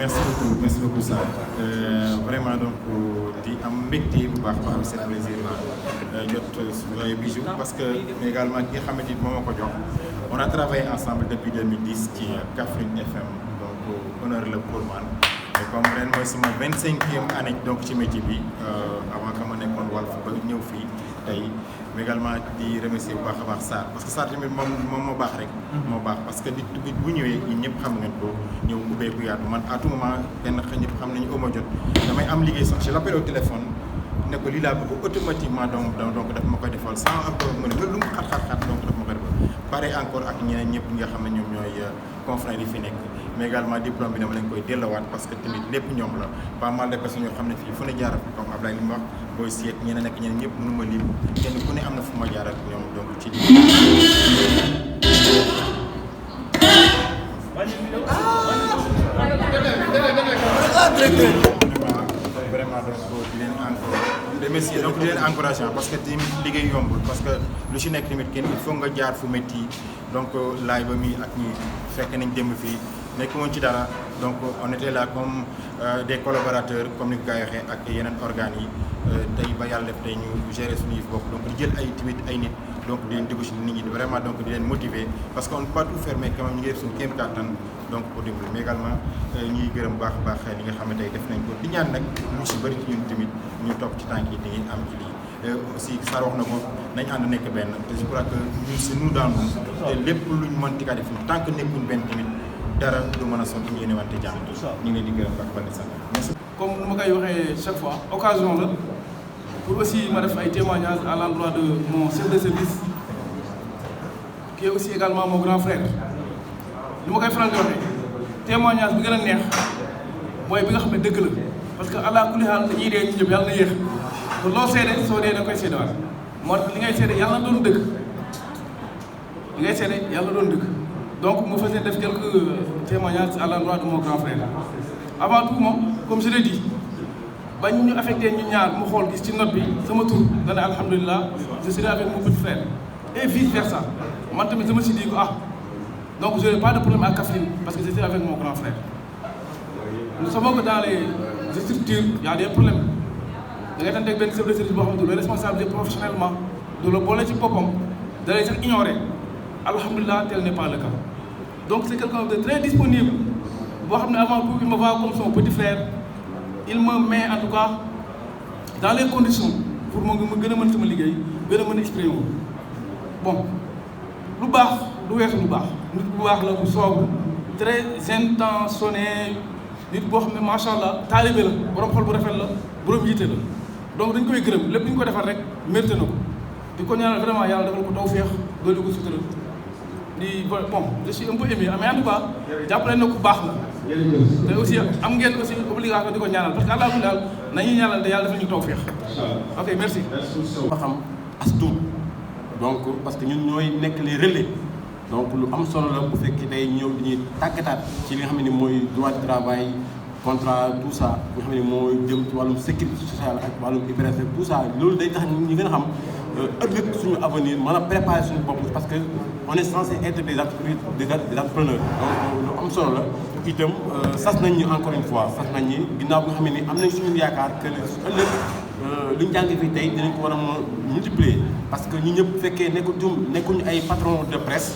merci beaucoup ça vraiment donc di am mbégte bu baax ba am seen plaisir jot suñu bijou parce que également ki nga xamante ni moo ma ko jox on a travaillé ensemble depuis 2010 ci Kaffrine FM donc honneur la pour man et comme ren mooy sama 25e année donc ci métier bi avant que ma nekkoon Walf ba ñëw fii tey mais également di remercier bu baax a baax Sarr parce que Sarr tamit moom moo baax rek. moo baax parce que nit bu ñëwee ñun ñëpp xam ngeen ko ñëw ubbeeku yaatu man à tout moment benn xëy ñëpp xam nañu ma jot damay am liggéey sax je l'appelle au téléphone ne ko lii laa bëgg automatiquement donc daf ma koy defal sans encore mu ne lu mu xat donc daf ma koy defal pare encore ak ñeneen ñëpp ñi nga xam ne ñoom ñooy confrères yi fi nekk mais également diplôme bi dama lañ koy delluwaat parce que tamit lépp ñoom la pas mal de personnes yoo xam ne fii fu ne jaar comme Ablaye li mu wax booy seet ñeneen ak ñeneen ñëpp mënu ma lim kenn ku ne am na fu ma jaar ak ñoom donc ci vraiment donc di leen encore remercier donc di leen encouragé parce que tamit liggéey yombul parce que lu ci nekk tamit kenn il faut nga jaar fu métti donc laay ba mi ak ñi fekk nañ démb fii nekk woon ci dara donc on était là comme des collaborateurs comme ni ko gars yi waxee ak yeneen organes yi tey ba yàlla def tey ñu gérer suñu yëf bopp donc di jël ay tamit ay nit donc di leen dugg ci nit ñi vraiment donc di leen motiver parce que on ne peut pas tout faire mais quand même ñu ngi def suñu kéem kattan donc pour dimbali mais également ñuy gërëm baax a baax li nga xam ne tey def nañ ko di ñaan nag lu ci bëri ci ñun tamit ñu topp ci tànk yi di am ci lii aussi Sarr wax na ko nañ ànd nekk benn te je crois que ñun c'est nous dans nous te lépp luñ mën ti ka def tant que nekkuñ benn tamit dara du mën a sonn ñu yéene wante jàmm ñu ngi leen di gërëm baax ba di sant merci. Comme nu ma koy waxee chaque fois occasion la pour aussi ma def ay témoignages à l'endroit de mon chef de service qui est aussi également mon grand frère lu ma koy faral di waxee témoignage bi gën a neex mooy bi nga xam ne dëgg la parce que allah kulli haal dañuy dee ñu ñëpp yàlla na yéex te loo seede soo dee da koy seedewaat moo tax li ngay seede yàlla na doon dëgg li ngay seede yàlla doon dëgg donc mu fas yéene def quelques témoignages à l'endroit de mon grand frère avant tout moom comme je l'ai dit bañ ñu affecté ñu ñaar mu xool gis ci note bi sama tur nga ne alhamdulilah je serai avec mon petit frère et vice versa man tamit je me suis dit que donc je n'ai pas de problème à Kaffrine parce que j'étais avec mon grand frère. Nous savons que dans les structures il y a des problèmes da ngay tànn benn chef de service boo xamante ne responsabilité professionnellement de la boole ci boppam da lay sax ignorer alhamdulilah tel n'est pas le cas donc c'est quelqu'un de très disponible boo xam ne avant tout il me voit comme son petit frère il me met en tout cas dans les conditions pour ma gën a mën sama liggéey gën a mën a exprimer wu bon lu baax lu weesu lu baax nit bu baax la bu soobu très intentionné nit boo xam ne macha allah taalibe la borom xol bu rafet la borom yitte la donc dañ koy gërëm lépp lu ñu ko defal rek mérité na ko di ko ñaanal vraiment yàlla defal ko tawfeex doole ko sutura di bon je suis un peu ému mais en tout cas jàppale na ku baax la te aussi am ngeen aussi obligation di ko ñaanal parce que àllaa bu daal nañuy ñaanal te yàlla defal ñu tawfeex ok merci. ma xam as tuut donc parce que ñun ñooy nekk les relais donc lu am solo la bu fekkee day ñëw dañuy tàggataat ci li nga xam ne mooy droit de travail contrat tout ça nga xam ne mooy jëm ci wàllum sécurité sociale ak wàllum IPRES tout ça loolu day tax ñu gën a xam ëllëg suñu avenir mën a préparer suñu bopp parce que on est censé être des entrepreneurs donc lu am solo la itam sas nañ ñu encore une fois sas nañ ñi ginnaaw bi nga xam ne ni am nañ suñu yaakaar que ëllëg li ñu jàng fii tey dinañ ko war a multiplier parce que ñu ñëpp fekkee nekkuñu ay patron de presse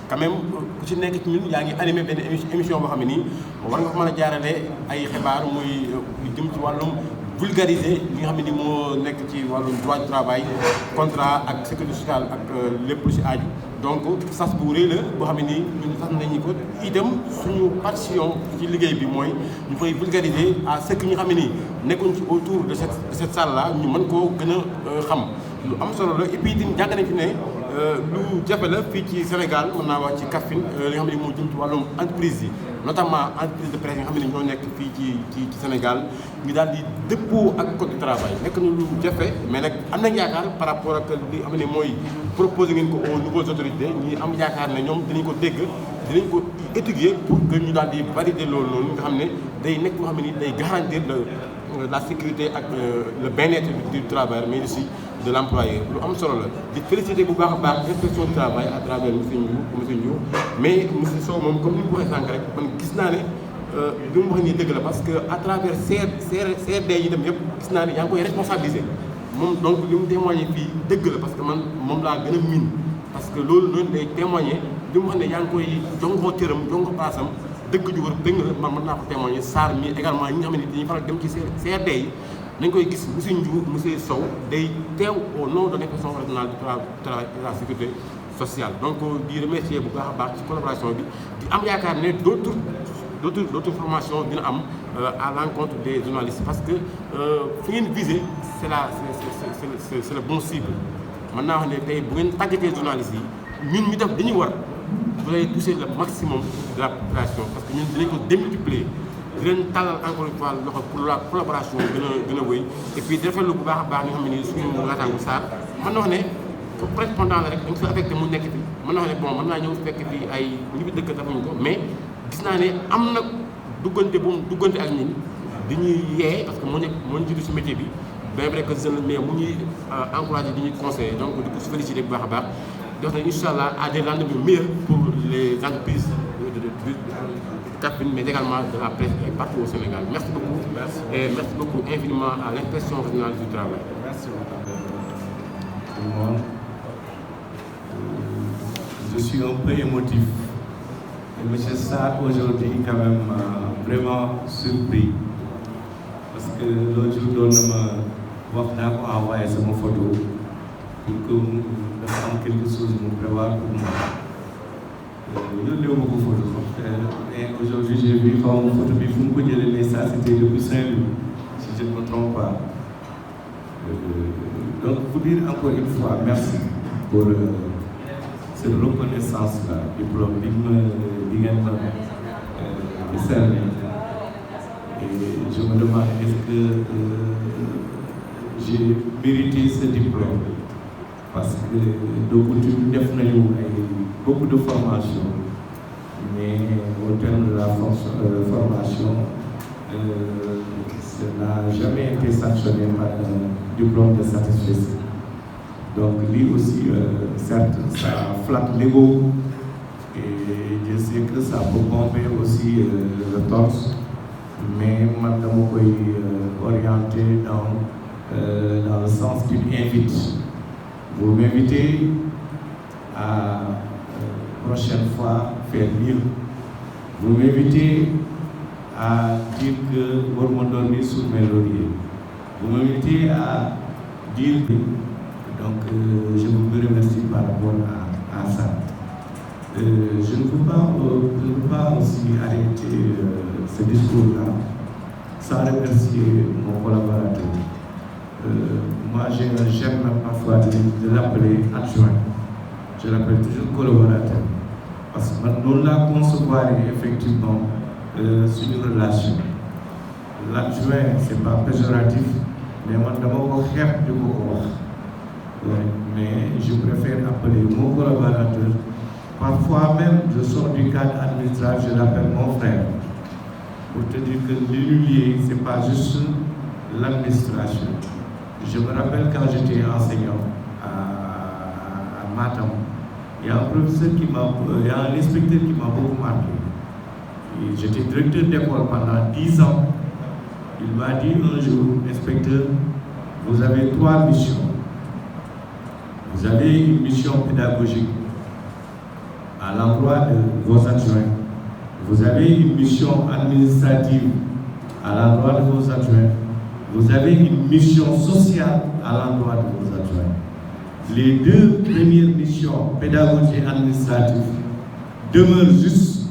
quand même ku ci nekk ci ñun yaa ngi animé benn émission boo xam ne nii war nga ko mën a jaarale ay xibaar muy jëm ci wàllum vulgariser li nga xam ne ni moo nekk ci wàllum droit du travail contrat ak sécurité sociale ak lépp lu ci aaju donc sas bu rëy la boo xam ne nii ñun sas nañu ko itam suñu partition ci liggéey bi mooy ñu koy vulgariser à ce que ñu xam ne nii nekkuñ ci autour de cette salle là ñu mën koo gën a xam lu am solo la et puis itam jàng nañ fi ne lu jafe la fii ci Sénégal mën naa wax ci Kaffrine li nga xam ne moo jëm ci wàllum entreprise yi notamment entreprise de presse yi nga xam ne ñoo nekk fii ci Sénégal ñu daal di dëppoo ak code du travail nekk na lu jafe mais nag am nañ yaakaar par rapport ak li xam ne mooy proposé ngeen ko aux nouvelles autorités ñi am yaakaar ne ñoom dinañ ko dégg dinañ ko étudier pour que ñu daal di valider loolu noonu nga xam ne day nekk loo xam ne ni day garantir la sécurité ak le bien-être du travailleur mais aussi de l'employeur lu am solo la di féliciter bu baax a baax inspection du travail à travers monsieur Ndiour mais monsieur Sow moom comme ni mu ko waxee sànq rek man gis naa ne li mu wax nii dëgg la parce que à travers CRD yi dem yëpp gis naa ne yaa ngi koy responsabiliser moom donc li mu témoigné fii dëgg la parce que man moom laa gën a miin parce que loolu noonu day témoigné li mu wax ne yaa ngi koy jongoo cëram jongoo paasam dëgg ju wër dëgg la man mën naa ko témoigné Sarr mi également ñi nga xam ne dañuy faral dem ci CRD yi nañ koy gis monsieur Ndiour monsieur Sow day teew au nom de l'inspection régionale du travail et de la sécurité sociale donc di remercier bu baax a baax ci collaboration bi di am yaakaar ne d'autres formations dina am à l'encontre des journalistes parce que fi ngeen visé c'est le bon cible mën naa wax ne tey bu ngeen tàggatee journalistes yi ñun ñu def dañuy war bu lay toucher le maximum de la population parce que ñun dinañ ko démultiplier di leen tàllal encore une fois loxo pour la collaboration gën a wéy et puis di rafetlu bu baax a baax nga xam ne nii suñu naataango Sarr mën na wax ne correspondant la rek dañ ko affecté mu nekk fi mën na wax ne bon mën naa ñëw fekk fii ay ñi fi dëkk defuñu ko mais gis naa ne am na duggante bu mu duggante ak ñun di ñuy yee parce que moo ñu jiitu si métier bi bien vrai que jeune mais mu ñuy encouragé di ñuy conseillé donc di ko félicité bu baax a baax di wax ne incha allah à des lendemains meilleurs pour les entreprises de Kaffrine mais également de la presse et partout au Sénégal. Merci beaucoup. Merci. Et merci beaucoup infiniment à l'inspection régionale du travail. Merci beaucoup. Tout le monde. Je suis un peu émotif. Et M. Sarr aujourd'hui quand même vraiment surpris. Parce que l'autre jour, on m'a envoyé sama photo pour que dafa am quelque chose mu prévoir pour moi. Yónnee ma ko photo et aujourd'hui j'ai vu xaw ma photo bi fu mu ko jëlee mais ça c'était depuis Saint-Louis si je ne me trompe pas. Donc vous dire encore une fois merci pour cette reconnaissance là diplôme bi ngeen ma servi et je me demande est-ce que j'ai mérité ce diplôme parce que de coutume def nañu beaucoup de formation mais au terme de la formation ça n'a jamais été sanctionné par un diplôme de satisfaction. Donc lui aussi certes ça flatte l'ego et je sais que ça peut pomper aussi le torse mais man dama koy orienter dans le sens qu'il invite. Vous m'invitez à prochaine fois faire mieux. Vous m'invitez à dire que vous me dormez sous mes lauriers. Vous m'invitez à dire que donc je vous remercie par rapport à ça. Je ne peux pas aussi arrêter ce discours-là sans remercier mon collaborateur. Moi j'aime parfois de l'appeler adjoint. Je l'appelle toujours collaborateur. Parce que nous la concevoir effectivement sur une relation. L'adjoint, c'est pas péjoratif, mais moi d'abord je de beaucoup. Mais je préfère appeler mon collaborateur. Parfois même, je sors du cadre administratif, je l'appelle mon frère. Pour te dire que l'immobilier, c'est pas juste l'administration. Je me rappelle quand j'étais enseignant à Matam, il y a un professeur il y a un inspecteur qui m'a beaucoup marqué. J'étais directeur d'école pendant 10 ans. Il m'a dit un jour, inspecteur, vous avez 3 missions. Vous avez une mission pédagogique à l'endroit de vos adjoints. Vous avez une mission administrative à l'endroit de vos adjoints. Vous avez une mission sociale à l'endroit de vos adjoints. Les 2 premières missions pédagogiques et administratives demeurent juste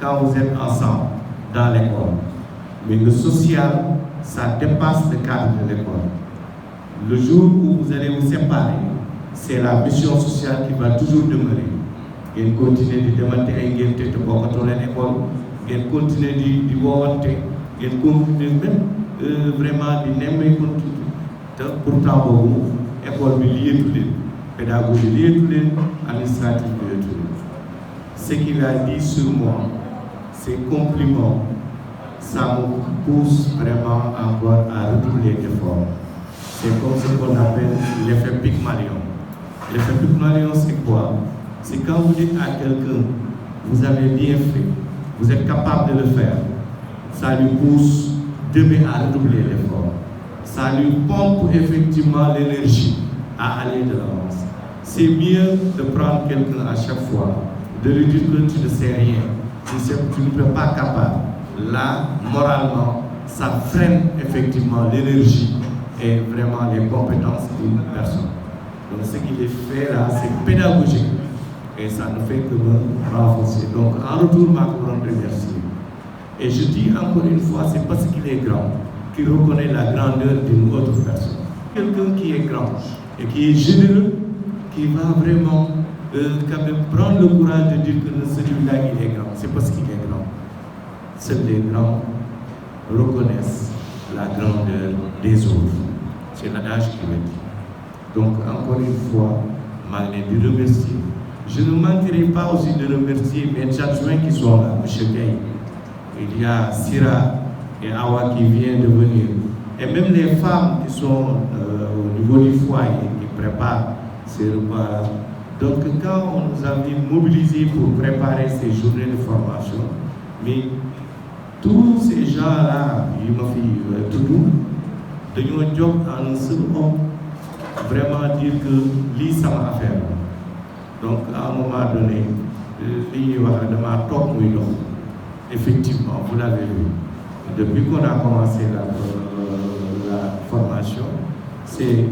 quand vous êtes ensemble dans l'école. Mais le social, ça dépasse le cadre de l'école. Le jour où vous allez vous séparer, c'est la mission sociale qui va toujours demeurer. Vous continuez de demander à une tête pour retourner à l'école, vous continuez de voir, vous continuez même vraiment de n'aimer continuer. Pourtant, vous, l'école est liée tous les pédagogie liée tous les administratifs liés tous les. Ce qu'il a dit sur moi, ses compliments, ça me pousse vraiment encore à redoubler d'efforts. C'est comme ce qu'on appelle l'effet Pygmalion. L'effet Pygmalion, c'est quoi? C'est quand vous dites à quelqu'un, vous avez bien fait, vous êtes capable de le faire, ça lui pousse demain à redoubler l'effort. Ça lui pompe effectivement l'énergie à aller de l'avance. C'est mieux de prendre quelqu'un à chaque fois, de lui dire que tu ne sais rien, tu ne peux pas capable. Là, moralement, ça freine effectivement l'énergie et vraiment les compétences d'une personne. Donc ce qu'il est fait là, c'est pédagogique et ça ne fait que me renforcer. Donc en retour, ma grande remercie. Et je dis encore une fois, c'est parce qu'il est grand qu'il reconnaît la grandeur d'une autre personne. Quelqu'un qui est grand et qui est généreux, qui va vraiment quand même prendre le courage de dire que celui-là il est grand. C'est parce qu'il est grand. Seuls les grands reconnaissent la grandeur des autres. C'est l'adage qui le dit. Donc encore une fois, je de remercier. Je ne manquerai pas aussi de remercier mes adjoints qui sont là, M. Gay. Il y a Sira et Awa qui viennent de venir. Et même les femmes qui sont au niveau du foyer, qui préparent ces repas-là. Donc quand on nous a mobilisés pour préparer ces journées de formation, mais tous ces gens-là, il m'a fait tout doux, de nous job en un seul homme, vraiment dire que lii sama affaire. Donc à un moment donné, li ñuy wax dama toog muy dox. Effectivement, vous l'avez vu. Depuis qu'on a commencé la formation, c'est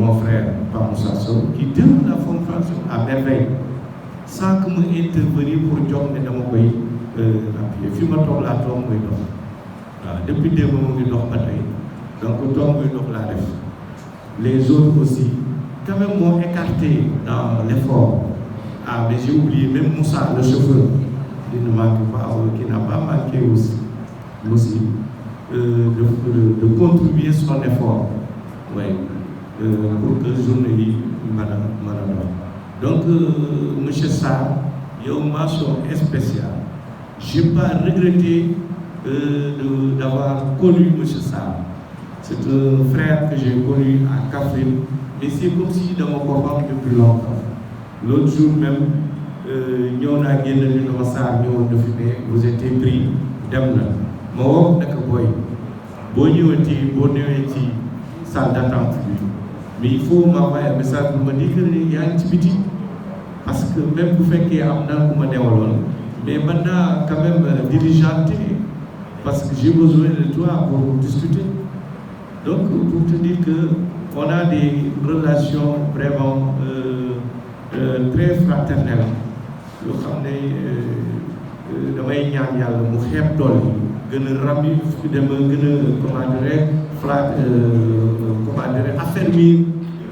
mon frère Pamoussa Sow qui donne la formation à merveille, sans que moi intervenir pour job ne dama koy appuyer. Fi ma toog laa toog muy dox. Voilà, depuis démb mu ngi dox ba tey. Donc toog muy dox laa def. Les autres aussi, quand même, m'ont écarté dans l'effort. Ah, mais j'ai oublié, même Moussa, le chauffeur, il ne manque pas, qui n'a pas manqué aussi de contribuer son effort. Ouais, pour que je ne dise pas. Donc, M. Sarr, il y a une mention spéciale. Je n'ai pas regretté d'avoir connu M. Sarr. C'est un frère que j'ai connu à Kaffrine, et c'est comme si dans mon copain depuis longtemps. L'autre jour même, nous avons gagné le Sarr, vous étiez pris, je woo naka boy boo ñëwee boo ñëwee ci salle d'attente bi mais il faut m'envoyer un message pour me dire que yaa ngi ci biti parce que même bu fekkee am na ku ma newaloon mais mën naa quand même diligenté parce que j'ai besoin de toi pour discuter. Donc pour te dire que on a des relations vraiment très fraternelles yoo xam ne damay ñaan yàlla mu xeeb tool yi gën a rami dem gën a comment dirais affermir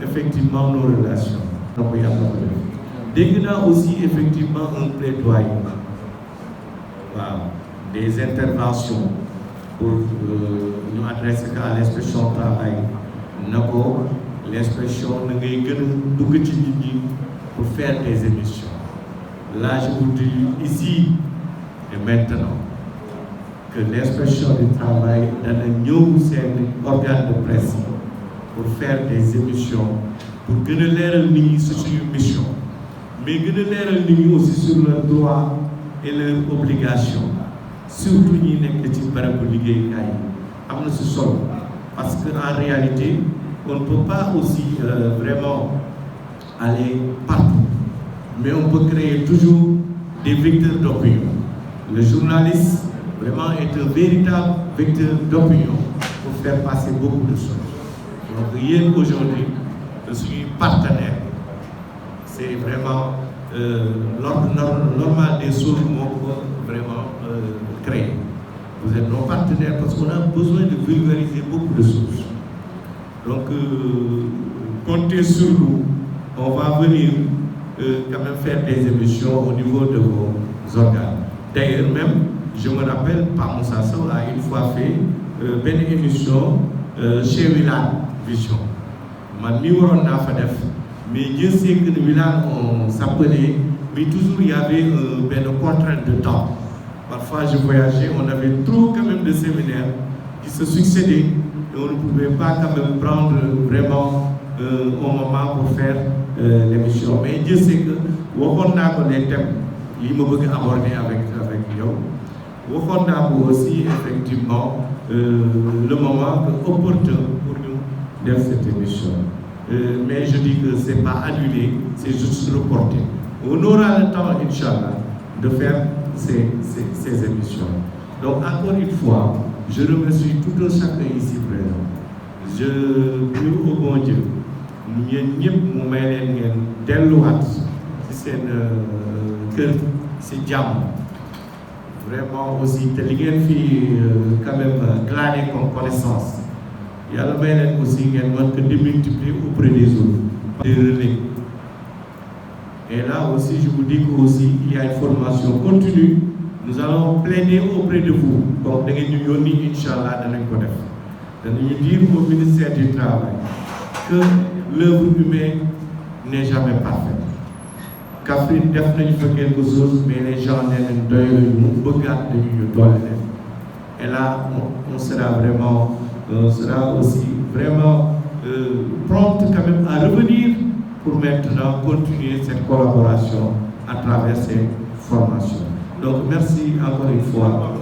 effectivement nos relations. Donc yàlla ko def dégg naa aussi effectivement un plaidoyer waaw des interventions pour nous adresser à l'inspection du travail na ko l'inspection na ngay gën a dugg ci nit ñi pour faire des émissions. Là je vous dis ici et maintenant que l'inspection du travail dana ñëw seen organe de presse pour faire des émissions pour gën a leeral nit ñi ci suñu mission mais gën a leeral nit ñi aussi sur leurs droits et leurs obligations surtout ñi nekk ci barabu liggéeykaay yi am na ci solo parce que en réalité on ne peut pas aussi vraiment aller partout mais on peut créer toujours des vecteurs d'opinion. Le journaliste vraiment est un véritable vecteur d'opinion pour faire passer beaucoup de choses. Donc hier aujourd'hui, je suis partenaire. C'est vraiment l'ordre normal des choses qu'on vraiment créer. Vous êtes nos partenaires parce qu'on a besoin de vulgariser beaucoup de choses. Donc comptez sur nous. On va venir quand même faire des émissions au niveau de vos organes. D'ailleurs même, je me rappelle, Pamoussa Sow a une fois fait une émission chez Wilane Vision. Man mi waroon naa fa def mais Dieu sait que Wilane on s'appelait mais toujours il y avait une contrainte de temps. Parfois je voyageais, on avait trop quand même de séminaires qui se succédaient et on ne pouvait pas quand même prendre vraiment un moment pour faire l'émission. Mais Dieu sait que waxoon naa ko les thèmes yi ma bëgg aborder avec yow waxoon naa ko aussi effectivement le moment opportun pour ñu def cette émission. Mais je dis que c'est pas annulé, c'est juste reporté. On aura le temps, Inch'Allah, de faire ces émissions. Donc encore une fois, je remercie tout un chacun ici présent. Je prie au bon Dieu. ñeen ñëpp mu may leen ngeen delluwaat ci seen kër ci jàmm. Vraiment aussi te li ngeen fi quand même glané comme connaissance. Yàlla may leen aussi ngeen mën ko démultiplier auprès des autres. Des relais. Et là aussi, je vous dis qu'aussi, il y a une formation continue. Nous allons plaider auprès de vous. Donc, nous allons nous dire, Inch'Allah, nous dire au ministère du Travail que l'œuvre humaine n'est jamais parfaite. Catherine Defne fait quelque chose, mais les gens nous regardent. Et là, on sera aussi vraiment prompt quand même à revenir pour maintenant continuer cette collaboration à travers ces formations. Donc merci encore une fois.